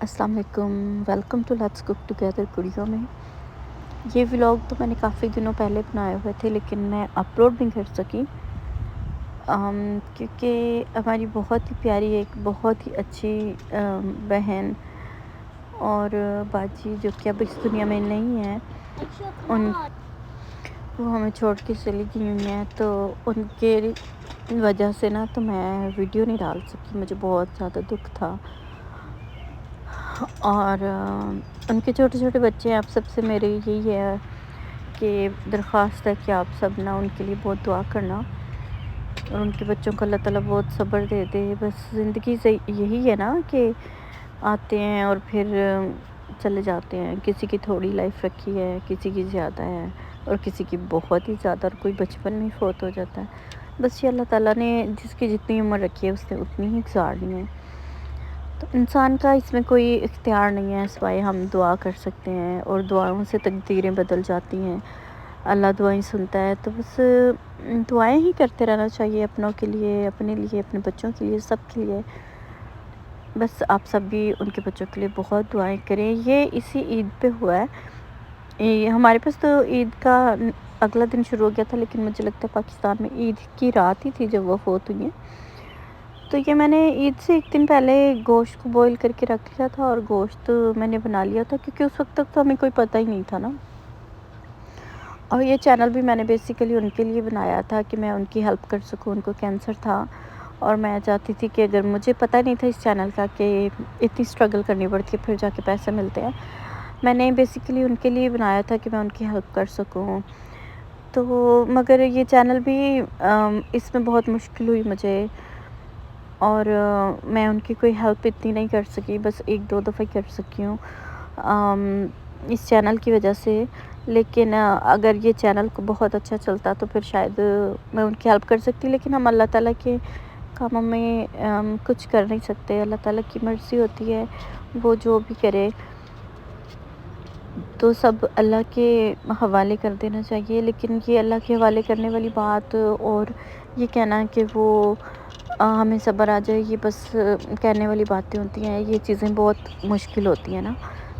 अस्सलाम वालेकुम, welcome to let's cook together कुड़ियों में। ये व्लॉग तो मैंने काफ़ी दिनों पहले बनाए हुए थे लेकिन मैं अपलोड नहीं कर सकी क्योंकि हमारी बहुत ही प्यारी एक बहुत ही अच्छी बहन और बाजी जो कि अब इस दुनिया में नहीं है, उन वो हमें छोड़ के चली गई हुई हैं। तो उनके वजह से ना तो मैं वीडियो नहीं डाल सकी, मुझे बहुत ज़्यादा दुख था। और उनके छोटे छोटे बच्चे हैं। आप सबसे मेरी यही है कि दरख्वास्त है कि आप सब ना उनके लिए बहुत दुआ करना और उनके बच्चों को अल्लाह ताला बहुत सब्र दे दे। बस ज़िंदगी से यही है ना कि आते हैं और फिर चले जाते हैं। किसी की थोड़ी लाइफ रखी है, किसी की ज़्यादा है और किसी की बहुत ही ज़्यादा, और कोई बचपन में फोत हो जाता है। बस ये अल्लाह ताला ने जिसकी जितनी उम्र रखी है उसने उतनी ही गुजारनी है। तो इंसान का इसमें कोई इख्तियार नहीं है सिवाय हम दुआ कर सकते हैं, और दुआओं से तकदीरें बदल जाती हैं। अल्लाह दुआएं सुनता है। तो बस दुआएं ही करते रहना चाहिए अपनों के लिए, अपने लिए, अपने बच्चों के लिए, सब के लिए। बस आप सब भी उनके बच्चों के लिए बहुत दुआएं करें। ये इसी ईद पे हुआ है। ये हमारे पास तो ईद का अगला दिन शुरू हो गया था, लेकिन मुझे लगता है पाकिस्तान में ईद की रात ही थी जब वो फोत हुई है। तो ये मैंने ईद से एक दिन पहले गोश्त को बॉईल करके रख लिया था और गोश्त मैंने बना लिया था, क्योंकि उस वक्त तक तो हमें कोई पता ही नहीं था ना। और ये चैनल भी मैंने बेसिकली उनके लिए बनाया था कि मैं उनकी हेल्प कर सकूं। उनको कैंसर था और मैं चाहती थी कि, अगर मुझे पता नहीं था इस चैनल का कि इतनी स्ट्रगल करनी पड़ती है फिर जाके पैसे मिलते हैं, मैंने बेसिकली उनके लिए बनाया था कि मैं उनकी हेल्प कर सकूं। तो मगर ये चैनल भी इसमें बहुत मुश्किल हुई मुझे, और मैं उनकी कोई हेल्प इतनी नहीं कर सकी, बस एक दो दफ़ा कर सकी हूँ इस चैनल की वजह से। लेकिन अगर ये चैनल को बहुत अच्छा चलता तो फिर शायद मैं उनकी हेल्प कर सकती। लेकिन हम अल्लाह ताला के कामों में कुछ कर नहीं सकते। अल्लाह ताला की मर्ज़ी होती है, वो जो भी करे तो सब अल्लाह के हवाले कर देना चाहिए। लेकिन ये अल्लाह के हवाले करने वाली बात और ये कहना कि वो हमें सब्र आ जाए, ये बस कहने वाली बातें होती हैं। ये चीज़ें बहुत मुश्किल होती हैं ना,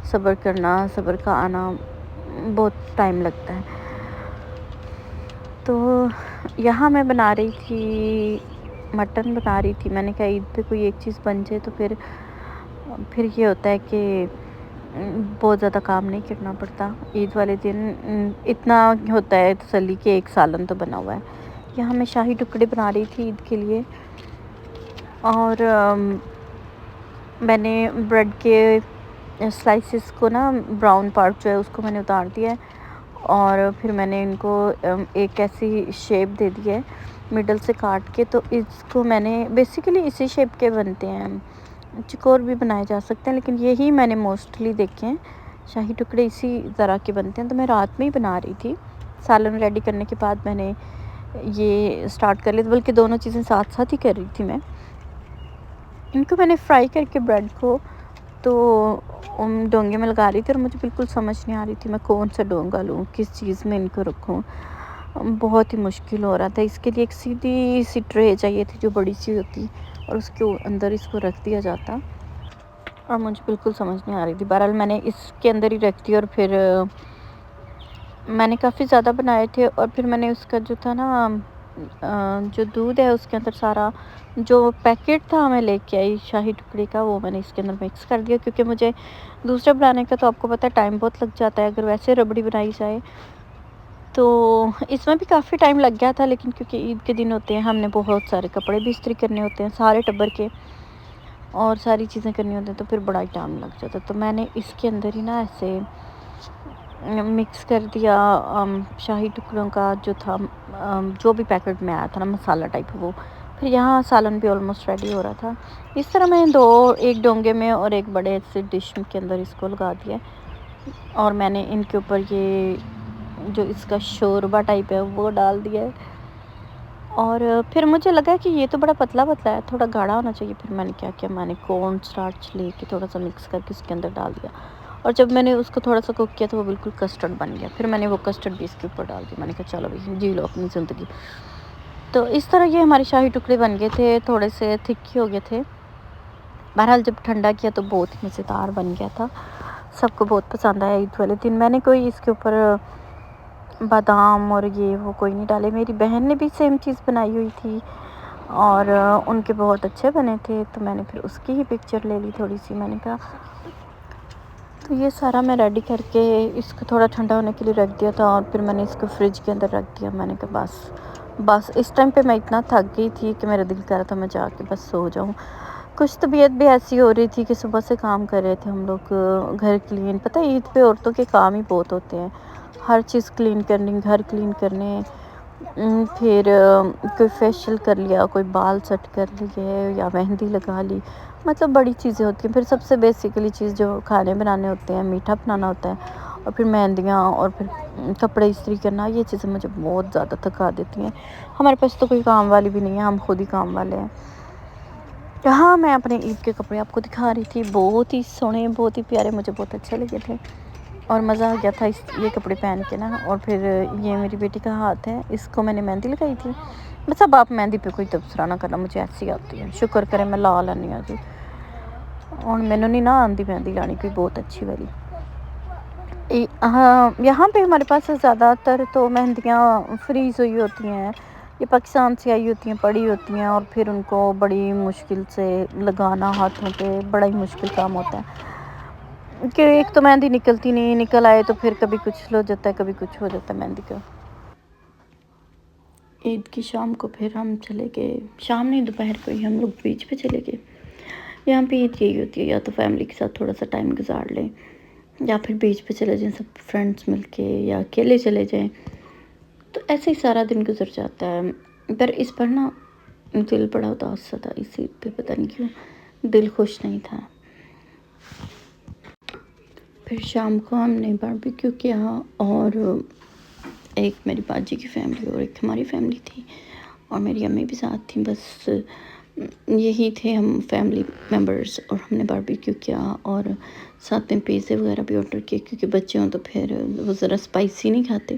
सब्र करना, सब्र का आना बहुत टाइम लगता है। तो यहाँ मैं बना रही थी, मटन बना रही थी। मैंने कहा ईद पे कोई एक चीज़ बन जाए तो फिर ये होता है कि बहुत ज़्यादा काम नहीं करना पड़ता। ईद वाले दिन इतना होता है तसल्ली कि एक सालन तो बना हुआ है। यहाँ मैं शाही टुकड़े बना रही थी ईद के लिए, और मैंने ब्रेड के स्लाइसेस को ना, ब्राउन पार्ट जो है उसको मैंने उतार दिया है, और फिर मैंने इनको एक ऐसी शेप दे दी है मिडल से काट के। तो इसको मैंने बेसिकली इसी शेप के बनते हैं, चकोर भी बनाए जा सकते हैं, लेकिन यही मैंने मोस्टली देखे हैं, शाही टुकड़े इसी तरह के बनते हैं। तो मैं रात में ही बना रही थी, सालन रेडी करने के बाद मैंने ये स्टार्ट कर लिया, बल्कि दोनों चीज़ें साथ साथ ही कर रही थी मैं। इनको मैंने फ्राई करके ब्रेड को तो डोंगे में लगा रही थी, और मुझे बिल्कुल समझ नहीं आ रही थी मैं कौन सा डोंगा लूँ, किस चीज़ में इनको रखूँ। बहुत ही मुश्किल हो रहा था। इसके लिए एक सीधी सी ट्रे चाहिए थी जो बड़ी सी होती, और उसके अंदर इसको रख दिया जाता, और मुझे बिल्कुल समझ नहीं आ रही थी। बहरहाल मैंने इसके अंदर ही रख दी, और फिर मैंने काफ़ी ज़्यादा बनाए थे। और फिर मैंने उसका जो था ना जो दूध है उसके अंदर सारा जो पैकेट था मैं लेके आई शाही टुकड़े का, वो मैंने इसके अंदर मिक्स कर दिया, क्योंकि मुझे दूसरा बनाने का तो आपको पता है टाइम बहुत लग जाता है अगर वैसे रबड़ी बनाई जाए। तो इसमें भी काफ़ी टाइम लग गया था, लेकिन क्योंकि ईद के दिन होते हैं, हमने बहुत सारे कपड़े भी इस्त्री करने होते हैं सारे टब्बर के, और सारी चीज़ें करनी होती हैं, तो फिर बड़ा ही टाइम लग जाता। तो मैंने इसके अंदर ही ना ऐसे मिक्स कर दिया शाही टुकड़ों का जो था, जो भी पैकेट में आया था ना मसाला टाइप, वो। फिर यहाँ सालन भी ऑलमोस्ट रेडी हो रहा था। इस तरह मैंने एक डोंगे में और एक बड़े से डिश के अंदर इसको लगा दिया, और मैंने इनके ऊपर ये जो इसका शोरबा टाइप है वो डाल दिया है। और फिर मुझे लगा कि ये तो बड़ा पतला पतला है, थोड़ा गाढ़ा होना चाहिए। फिर मैंने क्या किया, मैंने कॉर्न स्टार्च लेके थोड़ा सा मिक्स करके इसके अंदर डाल दिया, और जब मैंने उसको थोड़ा सा कुक किया तो वो बिल्कुल कस्टर्ड बन गया। फिर मैंने वो कस्टर्ड भी इसके ऊपर डाल दिया। मैंने कहा चलो भाई जी लो अपनी ज़िंदगी। तो इस तरह ये हमारे शाही टुकड़े बन गए थे, थोड़े से थिक ही हो गए थे। بہرحال جب ٹھنڈا کیا تو بہت ہی مزیدار بن گیا تھا، سب کو بہت پسند آیا عید والے دن۔ میں نے کوئی اس کے اوپر بادام اور یہ وہ کوئی نہیں ڈالے، میری بہن نے بھی سیم چیز بنائی ہوئی تھی اور ان کے بہت اچھے بنے تھے، تو میں نے پھر اس کی ہی پکچر لے لی تھوڑی سی، میں نے کہا۔ تو یہ سارا میں ریڈی کر کے اس کو تھوڑا ٹھنڈا ہونے کے لیے رکھ دیا تھا، اور پھر میں نے اس کو فریج کے اندر رکھ دیا۔ میں نے کہا بس اس ٹائم پہ میں اتنا تھک گئی تھی کہ میرا دل کر رہا تھا میں جا کے بس سو جاؤں۔ کچھ طبیعت بھی ایسی ہو رہی تھی کہ صبح سے کام کر رہے تھے ہم لوگ گھر کلین، پتہ ہے عید پہ عورتوں کے کام ہی بہت ہوتے ہیں، ہر چیز کلین کرنی، گھر کلین کرنے، پھر کوئی فیشیل کر لیا، کوئی بال سیٹ کر لیے یا مہندی لگا لی، مطلب بڑی چیزیں ہوتی ہیں۔ پھر سب سے بیسیکلی چیز جو کھانے بنانے ہوتے ہیں، میٹھا بنانا ہوتا ہے، اور پھر مہندیاں، اور پھر کپڑے استری کرنا، یہ چیزیں مجھے بہت زیادہ تھکا دیتی ہیں۔ ہمارے پاس تو کوئی کام والی بھی نہیں ہے، ہم خود ہی کام والے ہیں۔ ہاں میں اپنے عید کے کپڑے آپ کو دکھا رہی تھی، بہت ہی سونے، بہت ہی پیارے، مجھے بہت اچھے لگے تھے اور مزہ آ گیا تھا یہ کپڑے پہن کے نا۔ اور پھر یہ میری بیٹی کا ہاتھ ہے، اس کو میں نے مہندی لگائی تھی۔ بس اب آپ مہندی پہ کوئی تبصرہ نہ کرنا، مجھے ایسی آتی ہے، شکر کرے میں لا لینی آ جی، اور میں نے نہیں نہ آندھی مہندی لانی کوئی بہت اچھی والی۔ ہاں یہاں پہ ہمارے پاس زیادہ تر تو مہندیاں فریز ہوئی ہوتی ہیں، یہ پاکستان سے آئی ہوتی ہیں، پڑی ہوتی ہیں، اور پھر ان کو بڑی مشکل سے لگانا ہاتھوں پہ، بڑا ہی مشکل کام ہوتا ہے کہ ایک تو مہندی نکلتی نہیں، نکل آئے تو پھر کبھی کچھ ہو جاتا ہے، کبھی کچھ ہو جاتا ہے مہندی کا۔ عید کی شام کو پھر ہم چلے گئے، شام نہیں دوپہر کو ہی ہم لوگ بیچ پہ چلے گئے۔ یہاں پہ عید یہی ہوتی ہے، یا تو فیملی کے ساتھ تھوڑا سا ٹائم گزار لیں، یا پھر بیچ پہ چلے جائیں سب فرینڈس مل کے، یا اکیلے چلے جائیں، تو ایسے ہی سارا دن گزر جاتا ہے۔ پر اس پر نا دل بڑا اداس سا تھا اس عید پہ، پتہ نہیں کیوں دل خوش نہیں تھا۔ پھر شام کو ہم نے باربیکیو کیا، اور ایک میری باجی کی فیملی اور ایک ہماری فیملی تھی، اور میری امی بھی ساتھ تھیں، بس یہی تھے ہم فیملی ممبرز، اور ہم نے باربیکیو کیا، اور ساتھ میں پیزے وغیرہ بھی آرڈر کیے، کیونکہ بچے ہوں تو پھر وہ ذرا اسپائسی نہیں کھاتے،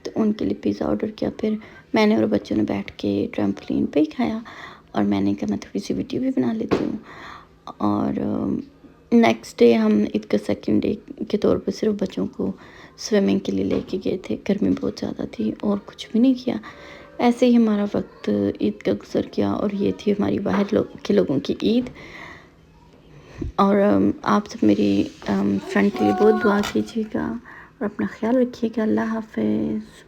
تو ان کے لیے پیزا آرڈر کیا۔ پھر میں نے اور بچوں نے بیٹھ کے ٹرمپلین پہ ہی کھایا، اور میں نے کہا میں تھوڑی سی ویڈیو بھی بنا لیتی ہوں۔ اور نیکسٹ ڈے ہم عید کا سیکنڈ ڈے کے طور پہ صرف بچوں کو سوئمنگ کے لیے لے کے گئے تھے، گرمی بہت زیادہ تھی، اور کچھ بھی نہیں کیا۔ ایسے ہی ہمارا وقت عید کا گزر گیا، اور یہ تھی ہماری باہر کے لوگوں کی عید۔ اور آپ سب میری فرینڈ کے لیے بہت دعا کیجیے گا، اور اپنا خیال رکھیے گا۔ اللہ حافظ۔